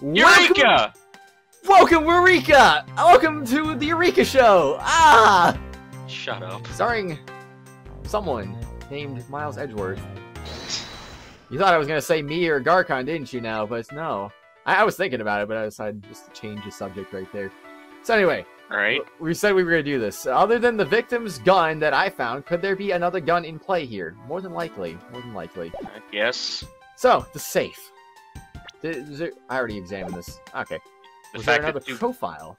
Eureka! Welcome, Eureka! Welcome to the Eureka Show! Ah! Shut up. Starring someone named Miles Edgeworth. You thought I was gonna say me or Garkon, didn't you now? But no. I was thinking about it, but I decided just to change the subject right there. So anyway, Alright. we said we were gonna do this. Other than the victim's gun that I found, could there be another gun in play here? More than likely. More than likely. Yes. So, the safe. I already examined this. Okay. Was there another profile?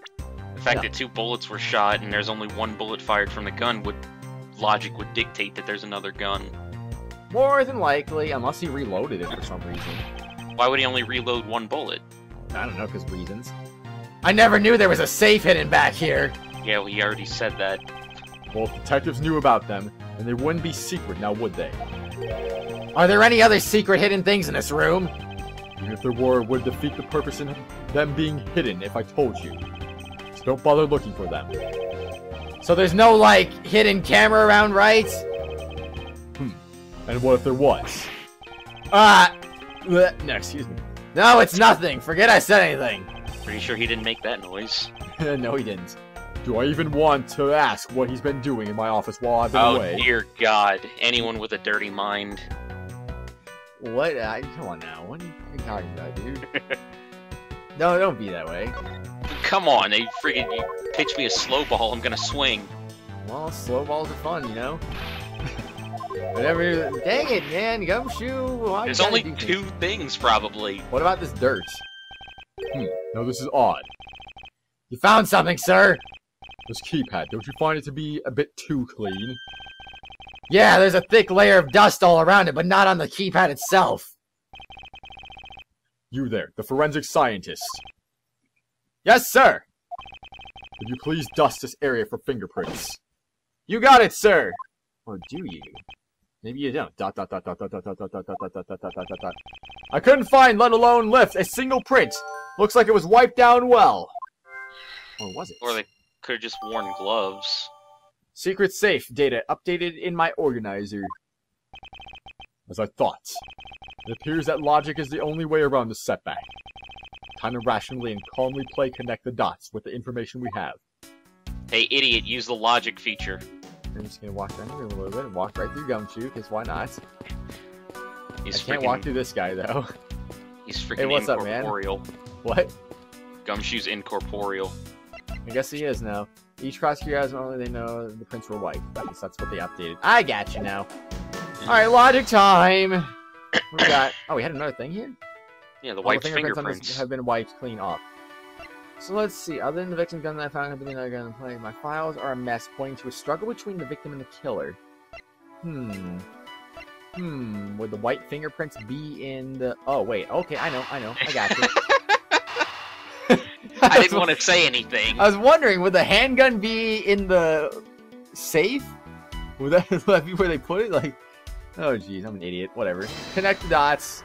The fact that 2 bullets were shot and there's only 1 bullet fired from the gun logic would dictate that there's another gun. More than likely, unless he reloaded it for some reason. Why would he only reload 1 bullet? I don't know, because reasons. I never knew there was a safe hidden back here! Yeah, well, he already said that. Well, if detectives knew about them, then they wouldn't be secret, now would they? Are there any other secret hidden things in this room? Even if there were, it would defeat the purpose in them being hidden if I told you. So don't bother looking for them. So there's no, like, hidden camera around, right? And what if there was? No, excuse me. No, it's nothing. Forget I said anything. Pretty sure he didn't make that noise. No, he didn't. Do I even want to ask what he's been doing in my office while I've been away? Oh, dear God. Anyone with a dirty mind. What? Come on now. What are you talking about, dude? No, don't be that way. Come on. They friggin' you pitch me a slow ball, I'm gonna swing. Well, slow balls are fun, you know? Whatever. Dang it, man. Gumshoe. There's only 2 things, probably. What about this dirt? No, this is odd. You found something, sir! This keypad, don't you find it to be a bit too clean? Yeah, there's a thick layer of dust all around it, but not on the keypad itself. You there, the forensic scientist. Yes, sir! Would you please dust this area for fingerprints? You got it, sir! Or do you? Maybe you don't. ... I couldn't find, let alone lift, a single print. Looks like it was wiped down well. Or was it? Or they could have just worn gloves. Secret safe data updated in my organizer. As I thought. It appears that logic is the only way around the setback. Time to rationally and calmly connect the dots with the information we have. Hey, idiot, use the logic feature. I'm just gonna walk down here a little bit and walk right through Gumshoe, because why not? I can't walk through this guy, though. He's freaking hey, what's incorporeal. Up, man? What? Gumshoe's incorporeal. I guess he is now. Each prosecutor has only they know the prints were white. That's what they updated. I got you now. Alright, logic time! We got... Oh, we had another thing here? Yeah, the white fingerprints. On this have been wiped clean off. So let's see. Other than the victim's gun that I found, have been another gun in play. My files are a mess, pointing to a struggle between the victim and the killer. Would the white fingerprints be in the... Oh, wait. Okay, I know. I got you. I didn't want to say anything. I was wondering, would the handgun be in the safe? Would that be where they put it? Like, oh jeez, I'm an idiot. Whatever. Connect the dots.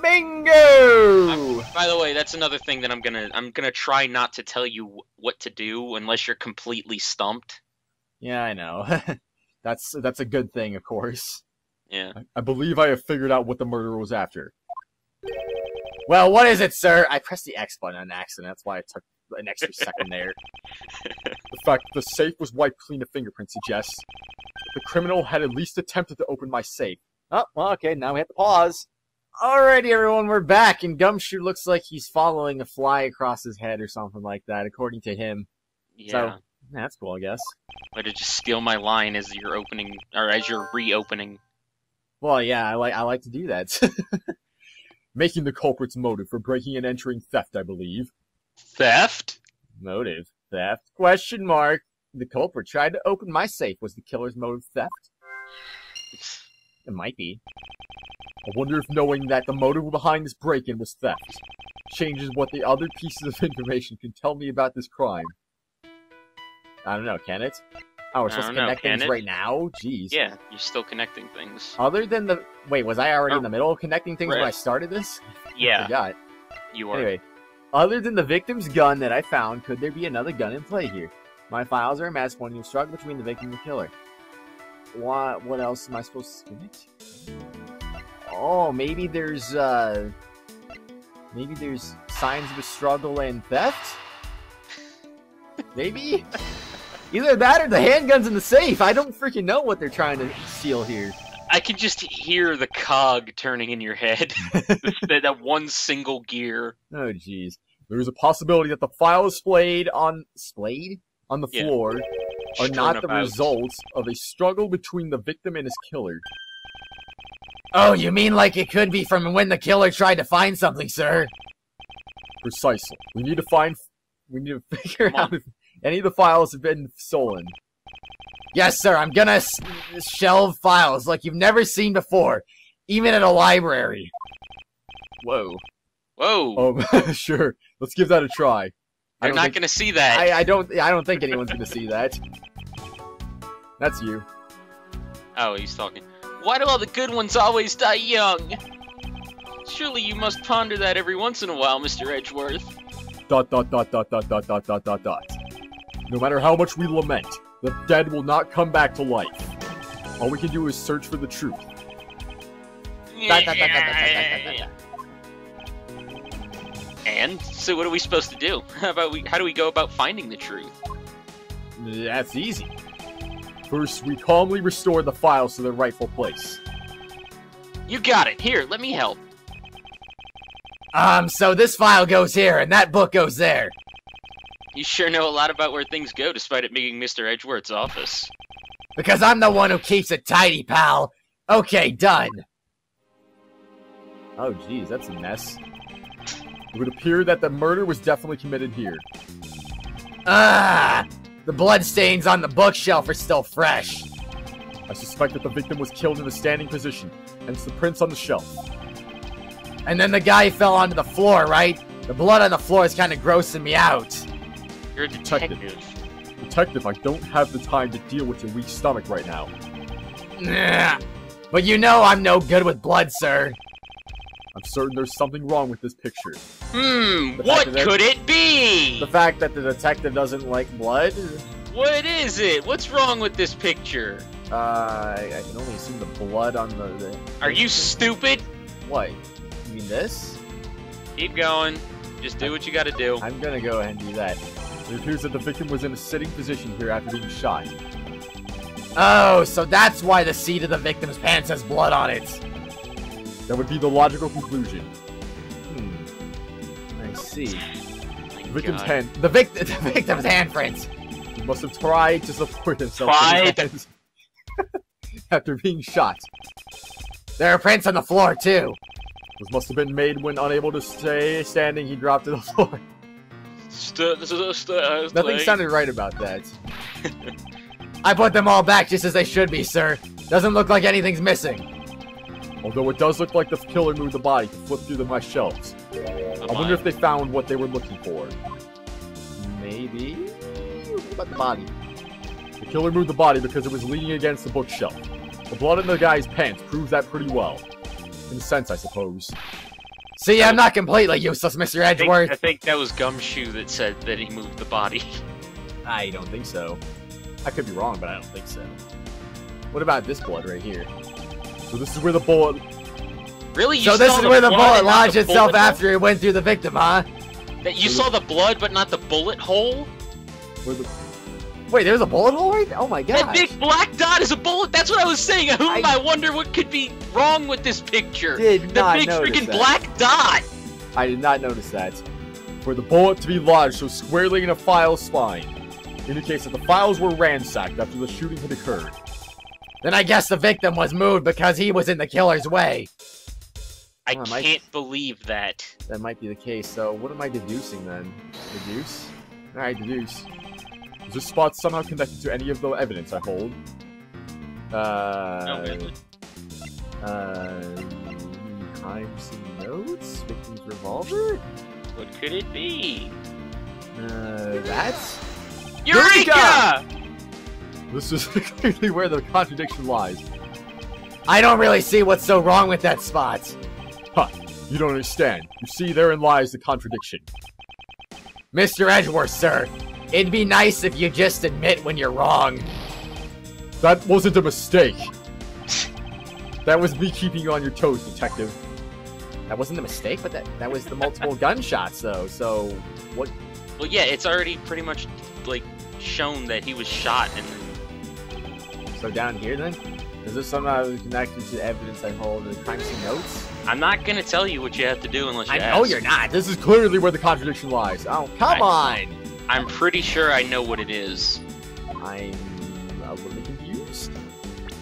Bingo! By the way, that's another thing that I'm gonna try not to tell you what to do unless you're completely stumped. Yeah, I know. That's a good thing, of course. Yeah. I believe I have figured out what the murderer was after. Well, what is it, sir? I pressed the X button on accident. That's why it took an extra second there. The fact that the safe was wiped clean of fingerprints suggests the criminal had at least attempted to open my safe. Oh, well, okay, now we have to pause. Alrighty, everyone, we're back, and Gumshoe looks like he's following a fly across his head or something like that, according to him. Yeah. So, that's cool, I guess. Way to just steal my line as you're opening, or as you're reopening. Well, yeah, I like to do that. Making the culprit's motive for breaking and entering theft, I believe. Theft? Motive. Theft? Question mark. The culprit tried to open my safe. Was the killer's motive theft? It might be. I wonder if knowing that the motive behind this break-in was theft changes what the other pieces of information can tell me about this crime. I don't know, can it? Oh, we're supposed to connect things right now? Jeez. Yeah, you're still connecting things. Other than the... Wait, was I already in the middle of connecting things when I started this? Yeah. I forgot. You are. Anyway, other than the victim's gun that I found, could there be another gun in play here? My files are a mess pointing to a struggle between the victim and the killer. What else am I supposed to connect? Oh, maybe there's, Maybe there's signs of a struggle and theft? Maybe? Either that or the handgun's in the safe. I don't freaking know what they're trying to steal here. I can just hear the cog turning in your head. that one single gear. Oh, jeez. There's a possibility that the files splayed on the floor are not the result of a struggle between the victim and his killer. Oh, you mean like it could be from when the killer tried to find something, sir? Precisely. We need to figure out if any of the files have been stolen. Yes, sir. I'm gonna shelve files like you've never seen before, even at a library. Whoa. Whoa. Oh, sure. Let's give that a try. They're not gonna see that. I don't think anyone's gonna see that. That's you. Oh, he's talking. Why do all the good ones always die young? Surely you must ponder that every once in a while, Mr. Edgeworth. ... No matter how much we lament, the dead will not come back to life. All we can do is search for the truth. And so, what are we supposed to do? How do we go about finding the truth? That's easy. First, we calmly restore the files to their rightful place. You got it. Here, let me help. So this file goes here, and that book goes there. You sure know a lot about where things go, despite it being Mr. Edgeworth's office. Because I'm the one who keeps it tidy, pal. Okay, done. Oh, geez, that's a mess. It would appear that the murder was definitely committed here. The bloodstains on the bookshelf are still fresh. I suspect that the victim was killed in a standing position, hence the prints on the shelf. And then the guy fell onto the floor, right? The blood on the floor is kind of grossing me out. You're a detective. Detective, I don't have the time to deal with your weak stomach right now. But you know I'm no good with blood, sir. I'm certain there's something wrong with this picture. What could it be? The fact that the detective doesn't like blood? What is it? What's wrong with this picture? I can only assume the blood on the... Are you stupid? What? You mean this? Keep going. Just do what you gotta do. I'm gonna go ahead and do that. It appears that the victim was in a sitting position here after being shot. Oh, so that's why the seat of the victim's pants has blood on it. That would be the logical conclusion. I see. The victim's handprints. He must have tried to support himself after being shot. There are prints on the floor, too. Those must have been made when unable to stay standing, he dropped to the floor. Nothing sounded right about that. I put them all back just as they should be, sir. Doesn't look like anything's missing. Although it does look like the killer moved the body to flip through my shelves. I wonder if they found what they were looking for. Maybe? What about the body? The killer moved the body because it was leaning against the bookshelf. The blood in the guy's pants proves that pretty well. In a sense, I suppose. See, I'm not completely useless, Mr. Edgeworth. I think that was Gumshoe that said that he moved the body. I don't think so. I could be wrong, but I don't think so. What about this blood right here? So this is where the bullet... Really? So this is where the bullet lodged itself after it went through the victim, huh? That you saw the blood, but not the bullet hole? Wait, there's a bullet hole right there? Oh my god. That big black dot is a bullet? That's what I was saying. I wonder what could be wrong with this picture. The big freaking black dot. I did not notice that. For the bullet to be lodged so squarely in a file's spine indicates that the files were ransacked after the shooting had occurred. Then I guess the victim was moved because he was in the killer's way. I can't believe that. That might be the case, so what am I deducing then? Deduce? Alright, deduce. Is this spot somehow connected to any of the evidence I hold? Crimes and notes? Victim's revolver? What could it be? That's... Eureka! This is clearly where the contradiction lies. I don't really see what's so wrong with that spot. Huh, you don't understand. You see, therein lies the contradiction. Mr. Edgeworth, sir, it'd be nice if you just admit when you're wrong. That wasn't a mistake. That was me keeping you on your toes, detective. That wasn't a mistake, but that was the multiple gunshots, though. So, what? Well, yeah, it's already pretty much, like, shown that he was shot, and So down here, then? Is this somehow connected to the evidence I hold in the crime scene notes? I'm not gonna tell you what you have to do unless you I ask. know you're not. This is clearly where the contradiction lies. Oh, come on! I'm pretty sure I know what it is. I'm a little confused.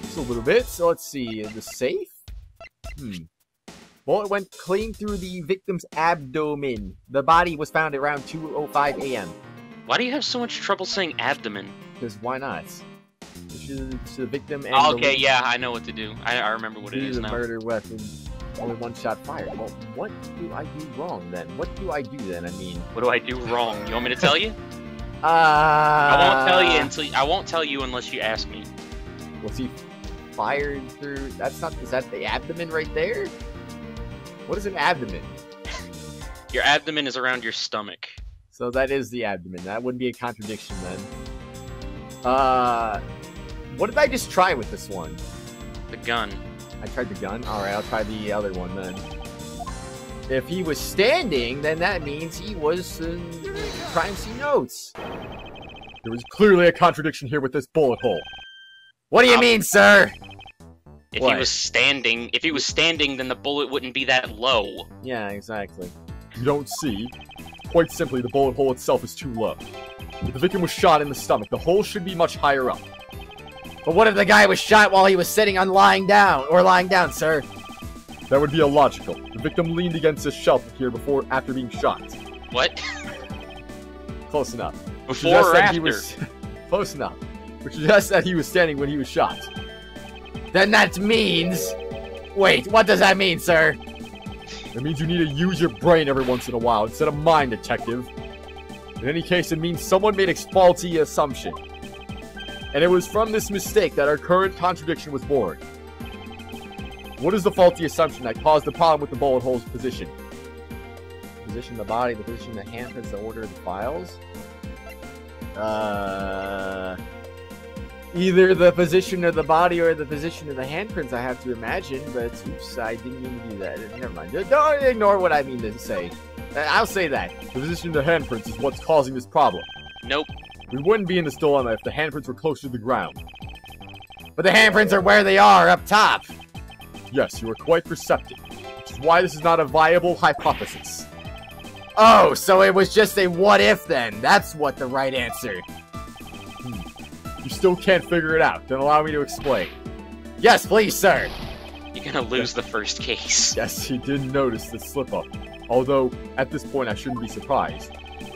Just a little bit. So let's see. The safe? Bullet went clean through the victim's abdomen. The body was found around 2:05 a.m. Why do you have so much trouble saying abdomen? Because why not? To the victim and Okay, yeah, I know what to do. I remember what it is the now. murder weapon. Only one shot fired. Well, what do I do wrong then? What do I do then? I mean, What do I do wrong? You want me to tell you? I I won't tell you unless you ask me. Was he fired through? Is that the abdomen right there? What is an abdomen? Your abdomen is around your stomach. So that is the abdomen. That wouldn't be a contradiction then. What did I just try with this one? The gun. I tried the gun? Alright, I'll try the other one then. If he was standing, then that means he was crime scene notes. There was clearly a contradiction here with this bullet hole. What do you mean, sir? If What? he was standing, then the bullet wouldn't be that low. Yeah, exactly. You don't see. Quite simply, the bullet hole itself is too low. If the victim was shot in the stomach, the hole should be much higher up. But what if the guy was shot while he was sitting on lying down, sir? That would be illogical. The victim leaned against a shelf here after being shot. What? Close enough. Before or after? Close enough. Which suggests that he was standing when he was shot. Then that means... Wait, what does that mean, sir? It means you need to use your brain every once in a while instead of mine, detective. In any case, it means someone made a faulty assumption. And it was from this mistake that our current contradiction was born. What is the faulty assumption that caused the problem with the bullet hole's position? The position of the body, the position of the handprints, the order of the files? Either the position of the body or the position of the handprints, I have to imagine, but oops, I didn't mean to do that. Never mind. Don't ignore what I mean to say. I'll say that. The position of the handprints is what's causing this problem. Nope. We wouldn't be in this dilemma if the handprints were closer to the ground. But the handprints are where they are, up top. Yes, you are quite perceptive, which is why this is not a viable hypothesis. Oh, so it was just a what if then. That's what the right answer. You still can't figure it out. Then allow me to explain. Yes, please, sir. You're gonna lose the first case. Yes, he did notice the slip-up. Although, at this point, I shouldn't be surprised.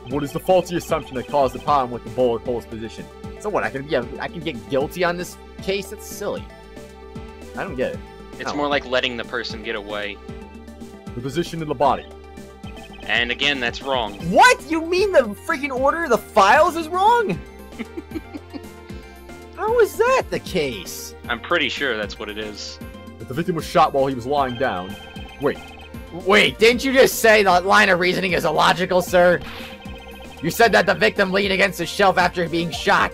What is the faulty assumption that caused the problem with the bullet hole's position? So what, I can get guilty on this case? That's silly. I don't get it. It's more like letting the person get away. The position of the body. And again, that's wrong. What? You mean the freaking order of the files is wrong? How is that the case? I'm pretty sure that's what it is. If the victim was shot while he was lying down... Wait, didn't you just say that line of reasoning is illogical, sir? You said that the victim leaned against the shelf after being shot.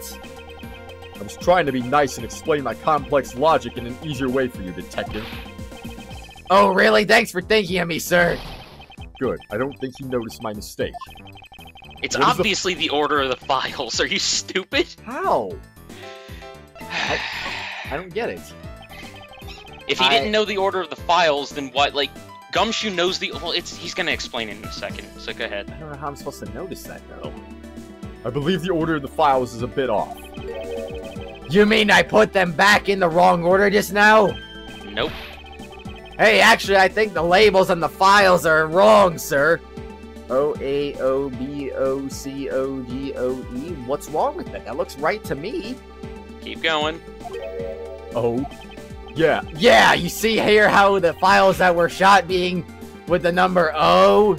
I was trying to be nice and explain my complex logic in an easier way for you, detective. Oh, really? Thanks for thinking of me, sir. Good. I don't think you noticed my mistake. It's obviously the order of the files. Are you stupid? How? I don't get it. If he didn't know the order of the files, then what? Like, Gumshoe knows the... Well, he's gonna explain it in a second, so go ahead. I don't know how I'm supposed to notice that, though. I believe the order of the files is a bit off. You mean I put them back in the wrong order just now? Nope. Hey, actually, I think the labels on the files are wrong, sir. O-A-O-B-O-C-O-D-O-E. What's wrong with that? That looks right to me. Keep going. Oh. Yeah. Yeah, you see here how the files that were shot being with the number O?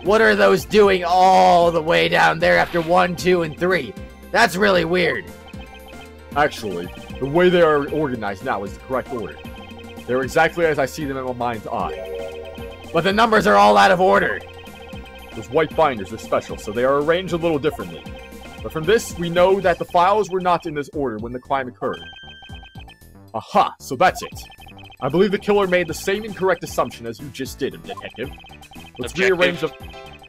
What are those doing all the way down there after 1, 2, and 3? That's really weird. Actually, the way they are organized now is the correct order. They're exactly as I see them in my mind's eye. But the numbers are all out of order. Those white binders are special, so they are arranged a little differently. But from this, we know that the files were not in this order when the crime occurred. Aha, so that's it. I believe the killer made the same incorrect assumption as you just did, Detective. Let's Objective. rearrange the...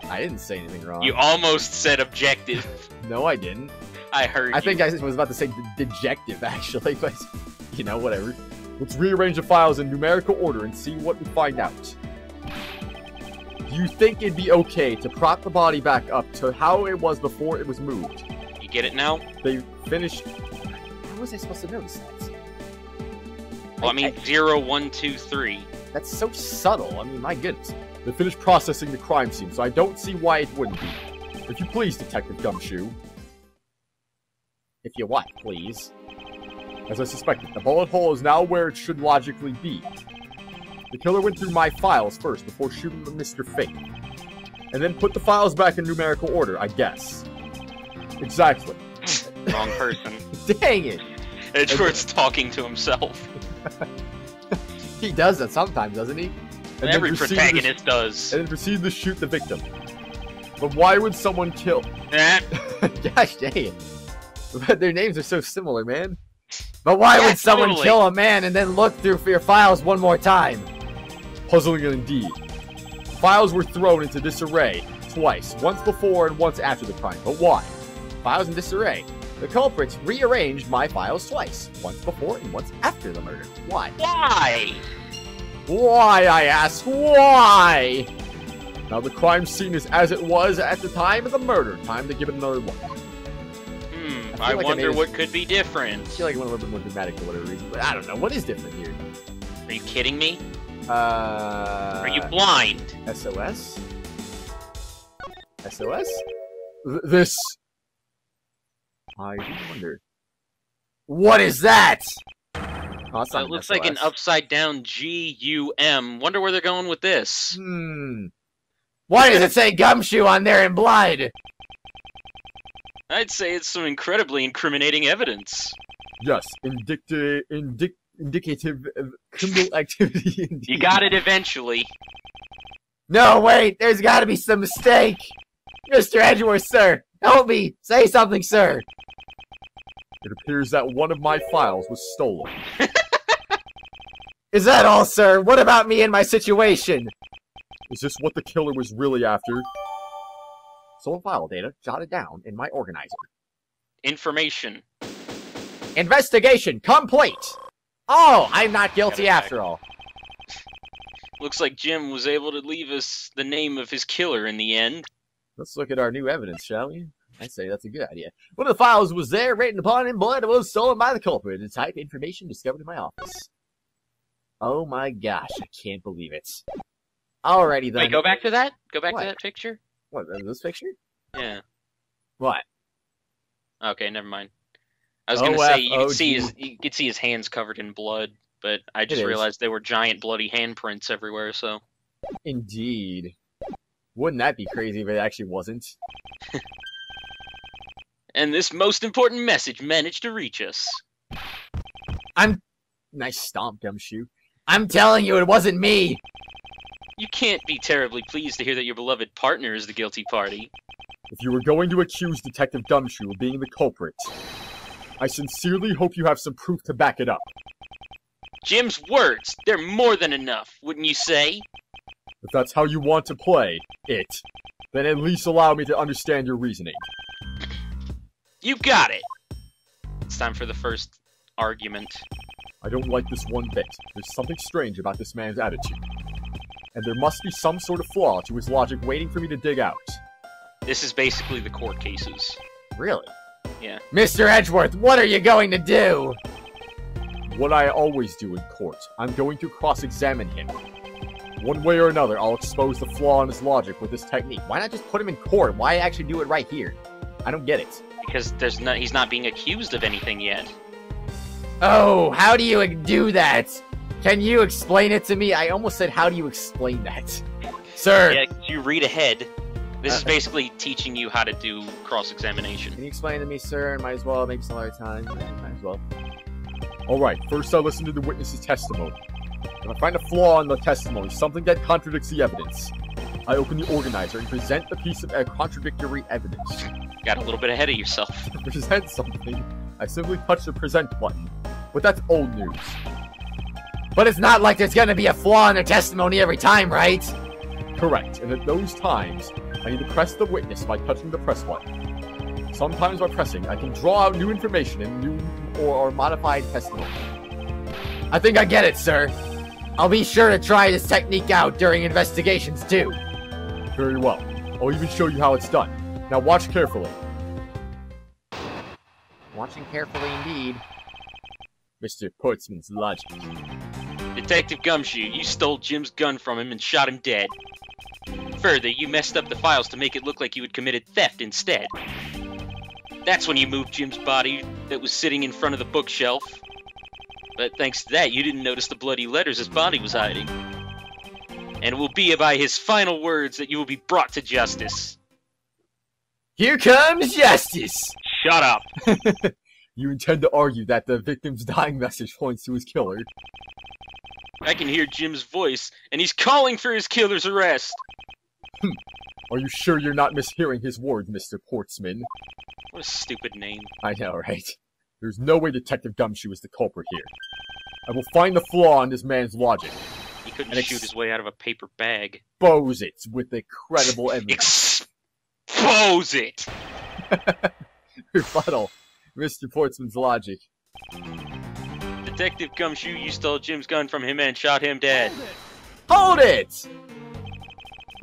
I didn't say anything wrong. You almost said objective. No, I didn't. I heard you. I think I was about to say dejective, actually, but, you know, whatever. Let's rearrange the files in numerical order and see what we find out. Do you think it'd be okay to prop the body back up to how it was before it was moved? You get it now? They finished... How was I supposed to notice that? Well, I mean, 0, 1, 2, 3. That's so subtle. I mean, my goodness. They finished processing the crime scene, so I don't see why it wouldn't be. If you please, Detective Gumshoe. If you what, please? As I suspected, the bullet hole is now where it should logically be. The killer went through my files first before shooting Mr. Fate. And then put the files back in numerical order, I guess. Exactly. Wrong person. Dang it! Edgeworth's talking to himself. He does that sometimes, doesn't he? And Every protagonist does. And then proceed to shoot the victim. But why would someone kill... Gosh dang it. Their names are so similar, man. But why Yeah, would someone totally. kill a man and then look through your files one more time? Puzzling indeed. Files were thrown into disarray twice, once before and once after the crime. But why? Files in disarray. The culprits rearranged my files twice, once before and once after the murder. Why? Why? Why, I ask, why? Now the crime scene is as it was at the time of the murder. Time to give it another look. I like wonder what could be different. I feel like I went a little bit more dramatic for whatever reason, but I don't know. What is different here? Are you kidding me? Are Are you blind? SOS? SOS? This... I do wonder. What is that? Oh, that's not It an looks like an SOS. upside down GUM. Wonder where they're going with this. Why does it say Gumshoe on there in blind? I'd say it's some incredibly incriminating evidence. Yes, indicative of criminal activity. Indeed. You got it eventually. No, wait, there's gotta be some mistake. Mr. Edgeworth, sir, help me. Say something, sir. It appears that one of my files was stolen. Is that all, sir? What about me and my situation? Is this what the killer was really after? Stolen file data jotted down in my organizer. Information. Investigation complete. Oh, I'm not guilty after all. Looks like Jim was able to leave us the name of his killer in the end. Let's look at our new evidence, shall we? I say that's a good idea. One of the files was there, written upon in blood, and was stolen by the culprit. The type information discovered in my office. Oh my gosh, I can't believe it. Alrighty then. Wait, go back to that? Go back What? to that picture? What, this picture? Yeah. What? Okay, never mind. I was gonna say you OFOG. could see his hands covered in blood, but I just is. realized they were giant bloody handprints everywhere, so Indeed. Wouldn't that be crazy if it actually wasn't? and this most important message managed to reach us. Nice stomp, Gumshoe. I'm telling you, it wasn't me. You can't be terribly pleased to hear that your beloved partner is the guilty party. If you were going to accuse Detective Gumshoe of being the culprit, I sincerely hope you have some proof to back it up. Jim's words, they're more than enough, wouldn't you say? If that's how you want to play it, then at least allow me to understand your reasoning. You got it! It's time for the first argument. I don't like this one bit. There's something strange about this man's attitude. And there must be some sort of flaw to his logic waiting for me to dig out. This is basically the court cases. Really? Yeah. Mr. Edgeworth, what are you going to do? What I always do in court, I'm going to cross-examine him. One way or another, I'll expose the flaw in his logic with this technique. Why not just put him in court? Why actually do it right here? I don't get it. Because he's not being accused of anything yet. Oh, how do you do that? Can you explain it to me? I almost said, how do you explain that? Sir! Yeah, you read ahead. This is basically teaching you how to do cross-examination. Can you explain to me, sir? Might as well, maybe some other time. Might as well. Alright, first I'll listen to the witness's testimony. If I find a flaw in the testimony, something that contradicts the evidence, I open the organizer and present the piece of contradictory evidence. Got a little bit ahead of yourself. To present something, I simply touch the present button. But that's old news. But it's not like there's gonna be a flaw in their testimony every time, right? Correct, and at those times, I need to press the witness by touching the press button. Sometimes by pressing, I can draw out new information and new or modified testimony. I think I get it, sir. I'll be sure to try this technique out during investigations, too. Very well. I'll even show you how it's done. Now watch carefully. Watching carefully indeed. Mr. Portsman's logic. Detective Gumshoe, you stole Jim's gun from him and shot him dead. Further, you messed up the files to make it look like you had committed theft instead. That's when you moved Jim's body that was sitting in front of the bookshelf. But thanks to that, you didn't notice the bloody letters his body was hiding. And it will be by his final words that you will be brought to justice. Here comes justice! Shut up! You intend to argue that the victim's dying message points to his killer? I can hear Jim's voice, and he's calling for his killer's arrest! Are you sure you're not mishearing his words, Mr. Portsman? What a stupid name. I know, right? There's no way Detective Gumshoe is the culprit here. I will find the flaw in this man's logic. He couldn't shoot his way out of a paper bag. Expose it with credible evidence. Expose it! Rebuttal. Mr. Portsman's logic. Detective Gumshoe, you stole Jim's gun from him and shot him dead. Hold it!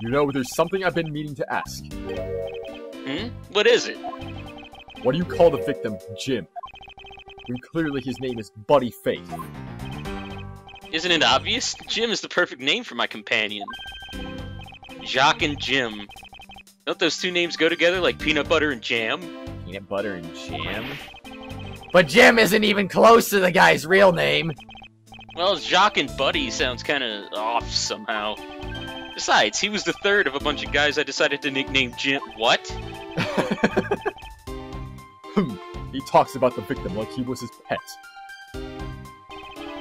You know, there's something I've been meaning to ask. What is it? What do you call the victim Jim? When clearly his name is Buddy Faith. Isn't it obvious? Jim is the perfect name for my companion. Jacques and Jim. Don't those two names go together like peanut butter and jam? Peanut butter and jam? But Jim isn't even close to the guy's real name. Well, Jacques and Buddy sounds kinda off somehow. Besides, he was the third of a bunch of guys I decided to nickname Jim. What? He talks about the victim like he was his pet.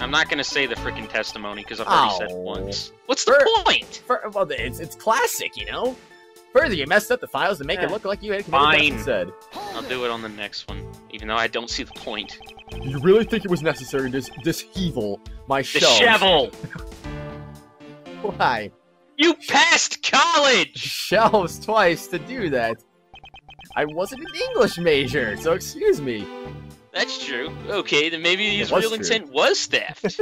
I'm not gonna say the frickin' testimony because I've already said it once. What's the point? Well, it's classic, you know? Further, you messed up the files to make it look like you had committed theft instead. I'll do it on the next one, even though I don't see the point. Do you really think it was necessary to dishevel my shelves? Dishevel! Why? You passed college! Shelves twice to do that. I wasn't an English major, so excuse me. That's true. Okay, then maybe his real intent was theft.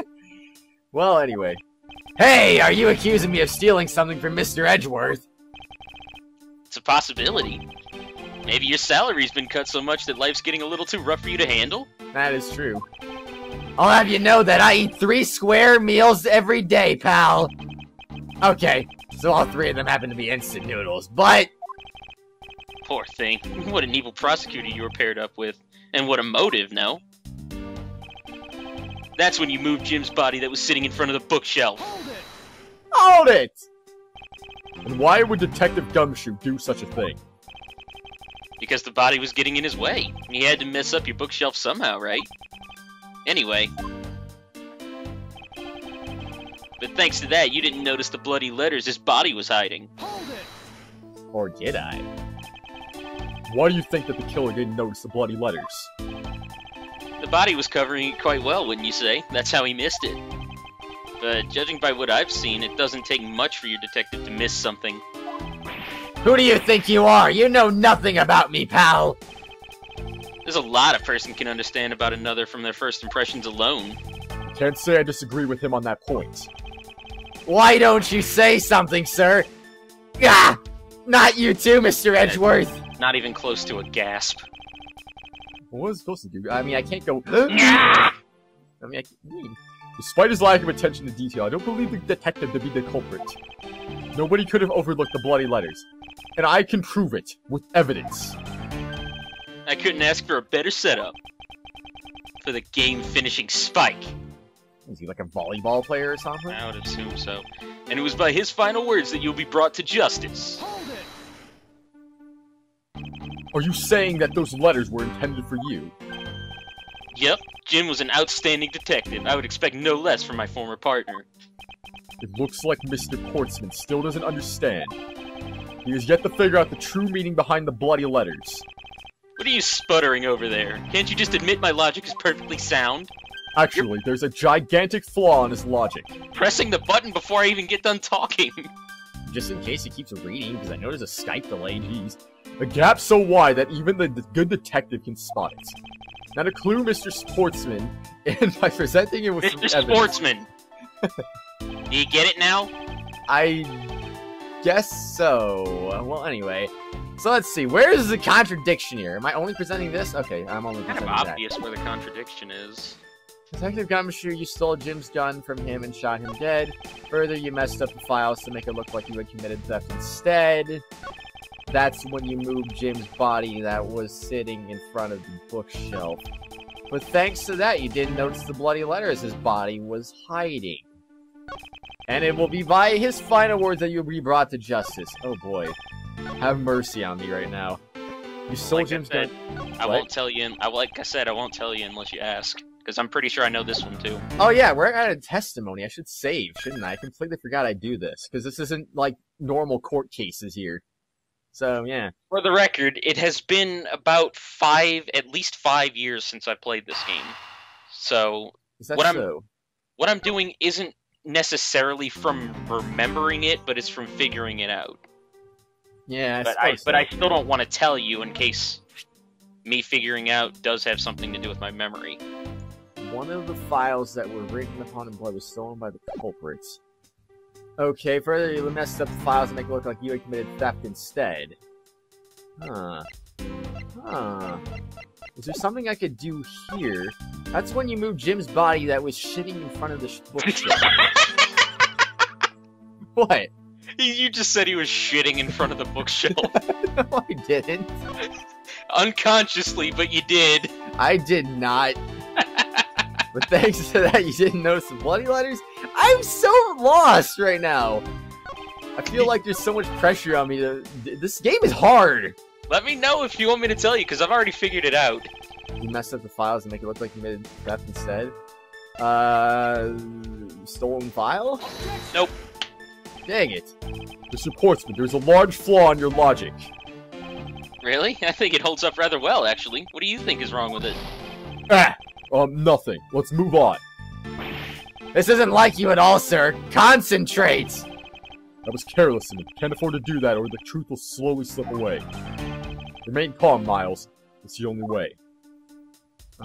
Well, anyway. Hey, are you accusing me of stealing something from Mr. Edgeworth? It's a possibility. Maybe your salary's been cut so much that life's getting a little too rough for you to handle? That is true. I'll have you know that I eat 3 square meals every day, pal. Okay, so all 3 of them happen to be instant noodles, but... Poor thing. What an evil prosecutor you were paired up with. And what a motive, no? That's when you moved Jim's body that was sitting in front of the bookshelf. Hold it! And why would Detective Gumshoe do such a thing? Because the body was getting in his way. He had to mess up your bookshelf somehow, right? Anyway. But thanks to that, you didn't notice the bloody letters his body was hiding. Or did I? Why do you think that the killer didn't notice the bloody letters? The body was covering it quite well, wouldn't you say? That's how he missed it. But judging by what I've seen, it doesn't take much for your detective to miss something. Who do you think you are? You know nothing about me, pal! There's a lot a person can understand about another from their first impressions alone. Can't say I disagree with him on that point. Why don't you say something, sir? Ah! Not you too, Mr. Edgeworth! Not even close to a gasp. What was I supposed to do? I mean, I can't go... Despite his lack of attention to detail, I don't believe the detective to be the culprit. Nobody could have overlooked the bloody letters. And I can prove it, with evidence. I couldn't ask for a better setup. For the game-finishing spike. Is he like a volleyball player or something? I would assume so. And it was by his final words that you'll be brought to justice. Are you saying that those letters were intended for you? Yep, Jim was an outstanding detective. I would expect no less from my former partner. It looks like Mr. Portsman still doesn't understand. He has yet to figure out the true meaning behind the bloody letters. What are you sputtering over there? Can't you just admit my logic is perfectly sound? Actually, there's a gigantic flaw in his logic. Pressing the button before I even get done talking. Just in case he keeps reading, because I know there's a Skype delay, jeez. A gap so wide that even the good detective can spot it. Not a clue, Mr. Sportsman, and by presenting it with Mr. some Sportsman! Do you get it now? I guess so. Well, anyway. So let's see, where is the contradiction here? Am I only presenting this? Okay, I'm only Kind presenting of that. obvious where the contradiction is. Detective Gumshoe, you stole Jim's gun from him and shot him dead. Further, you messed up the files to make it look like you had committed theft instead. That's when you moved Jim's body that was sitting in front of the bookshelf. But thanks to that, you didn't notice the bloody letters his body was hiding. And it will be by his final words that you'll be brought to justice. Oh boy. Have mercy on me right now. You stole Jim's gun. I won't tell you, like I said, I won't tell you unless you ask. Because I'm pretty sure I know this one too. Oh yeah, we're at a testimony. I should save, shouldn't I? I completely forgot I do this. Because this isn't like normal court cases here. So, yeah. For the record, it has been about at least 5 years since I played this game. So, Is that what I'm doing isn't necessarily from remembering it, but it's from figuring it out. Yeah, but I still don't want to tell you in case me figuring out does have something to do with my memory. One of the files that were written upon in blood was stolen by the culprits. Okay, further, you messed up the files to make it look like you had committed theft instead. Huh. Is there something I could do here? That's when you moved Jim's body that was shitting in front of the bookshelf. What? You just said he was shitting in front of the bookshelf. No, I didn't. Unconsciously, but you did. I did not. But thanks to that, you didn't notice the bloody letters? I'm so lost right now. I feel like there's so much pressure on me. This game is hard. Let me know if you want me to tell you, because I've already figured it out. You messed up the files and make it look like you made theft instead. Stolen file? Nope. Dang it. Mr. Portsman, there's a large flaw in your logic. Really? I think it holds up rather well, actually. What do you think is wrong with it? Nothing. Let's move on. This isn't like you at all, sir. Concentrate! That was careless of me. Can't afford to do that or the truth will slowly slip away. Remain calm, Miles. It's the only way.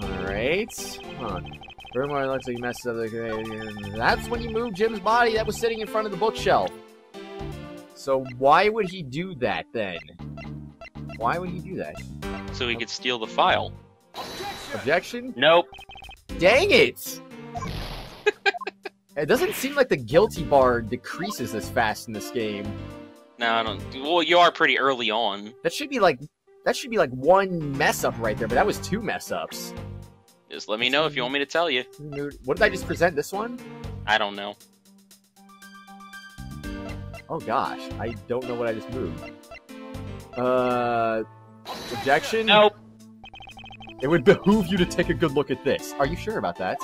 Alright. Huh. Furthermore, it looks like you messed up the... That's when you moved Jim's body that was sitting in front of the bookshelf. So why would he do that, then? Why would he do that? So he could steal the file. Objection? Nope. Dang it! It doesn't seem like the guilty bar decreases as fast in this game. No, I don't... Well, you are pretty early on. That should be like one mess up right there, but that was 2 mess ups. Just let me know if you want me to tell you. What did I just present? This one? I don't know. Oh gosh, I don't know what I just moved. Objection? Nope. It would behoove you to take a good look at this. Are you sure about that?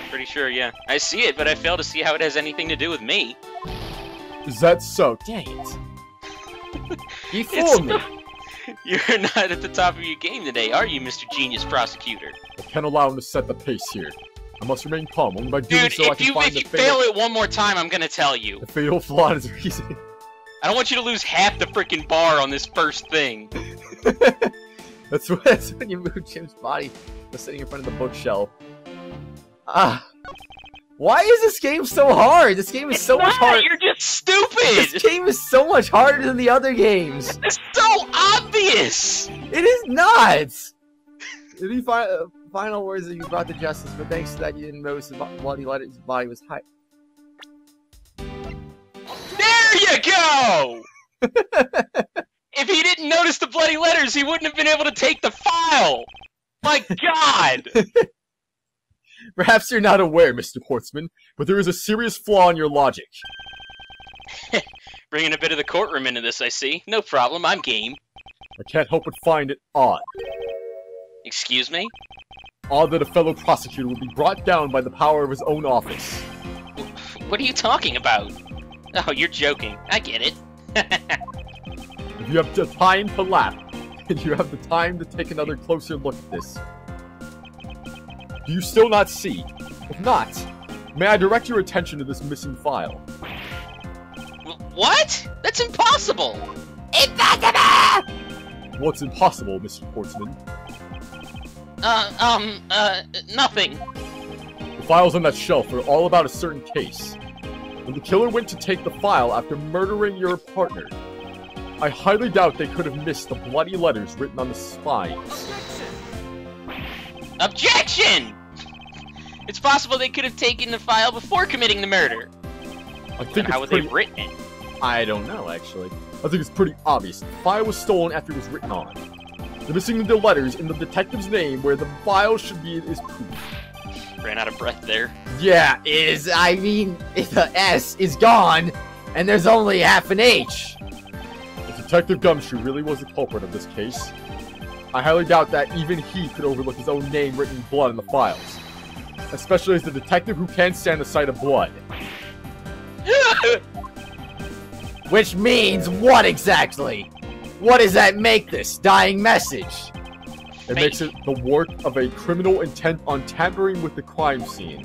Pretty sure, yeah. I see it, but I fail to see how it has anything to do with me. Is that so? Dang it. You fooled me. You're not at the top of your game today, are you, Mr. Genius Prosecutor? I can't allow him to set the pace here. I must remain calm. Only by doing so I can find the if you fail it one more time, I'm gonna tell you. The fatal flaw is reason. I don't want you to lose half the freaking bar on this first thing. That's when you move Jim's body was sitting in front of the bookshelf. Why is this game so hard? This game is so much harder. You're just stupid! This game is so much harder than the other games. It's so obvious! It is not! Any final words that you brought to justice, but thanks to that you didn't notice the bloody letters his body was high. There you go! If he didn't notice the bloody letters, he wouldn't have been able to take the file! My god! Perhaps you're not aware, Mr. Portsman, but there is a serious flaw in your logic. Bringing a bit of the courtroom into this, I see. No problem, I'm game. I can't help but find it odd. Excuse me? Odd that a fellow prosecutor would be brought down by the power of his own office. What are you talking about? Oh, you're joking. I get it. If you have the time to laugh, and you have the time to take another closer look at this. Do you still not see? If not, may I direct your attention to this missing file? What? That's impossible! Impossible! What's impossible, Mr. Portsman? Nothing. The files on that shelf are all about a certain case. When the killer went to take the file after murdering your partner, I highly doubt they could have missed the bloody letters written on the spines. Objection! It's possible they could have taken the file before committing the murder. I think How would they have written it? I don't know, actually. I think it's pretty obvious. The file was stolen after it was written on. The missing the letters in the detective's name where the file should be is proof. Ran out of breath there. Yeah, I mean, if the S is gone, and there's only half an H. If Detective Gumshoe really was the culprit of this case, I highly doubt that even he could overlook his own name written in blood in the files. Especially as the detective who can't stand the sight of blood. Which means what exactly? What does that make this dying message? It makes it the work of a criminal intent on tampering with the crime scene.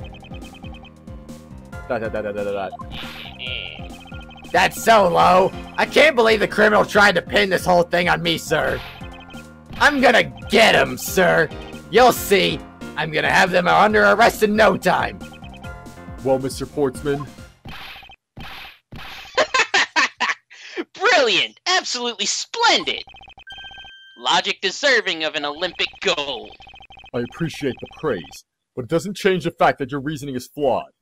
That's so low. I can't believe the criminal tried to pin this whole thing on me, sir. I'm gonna get him, sir. You'll see. I'm gonna have them under arrest in no time. Well, Mr. Portsman. Brilliant! Absolutely splendid! Logic deserving of an Olympic gold. I appreciate the praise, but it doesn't change the fact that your reasoning is flawed.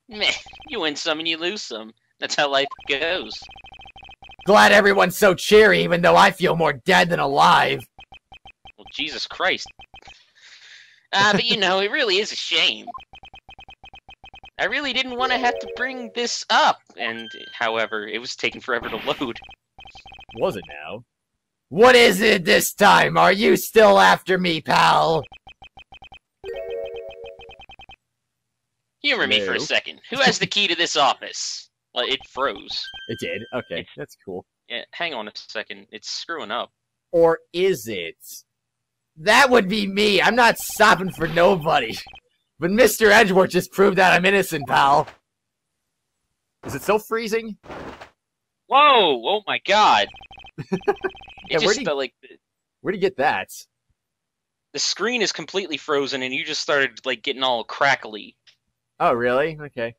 Meh, you win some and you lose some. That's how life goes. Glad everyone's so cheery, even though I feel more dead than alive. Well, Jesus Christ. But you know, it really is a shame. I really didn't want to have to bring this up, and however, it was taking forever to load. Was it now? What is it this time? Are you still after me, pal? Humor me for a second. Who has the key to this office? Well, it froze. It did? Okay, that's cool. Yeah, hang on a second. It's screwing up. Or is it? That would be me. I'm not stopping for nobody. But Mr. Edgeworth just proved that I'm innocent, pal. Is it still freezing? Whoa! Oh my god! Yeah, It just felt like where'd you get that? the screen is completely frozen, and you just started like getting all crackly. Oh, really? Okay.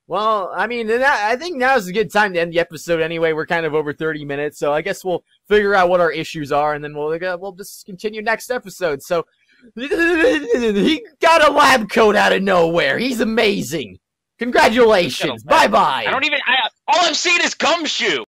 Well, I mean, I think now's a good time to end the episode anyway. We're kind of over 30 minutes, so I guess we'll figure out what our issues are, and then we'll just continue next episode. So, he got a lab coat out of nowhere. He's amazing. Congratulations. Bye-bye. All I'm seeing is gumshoe.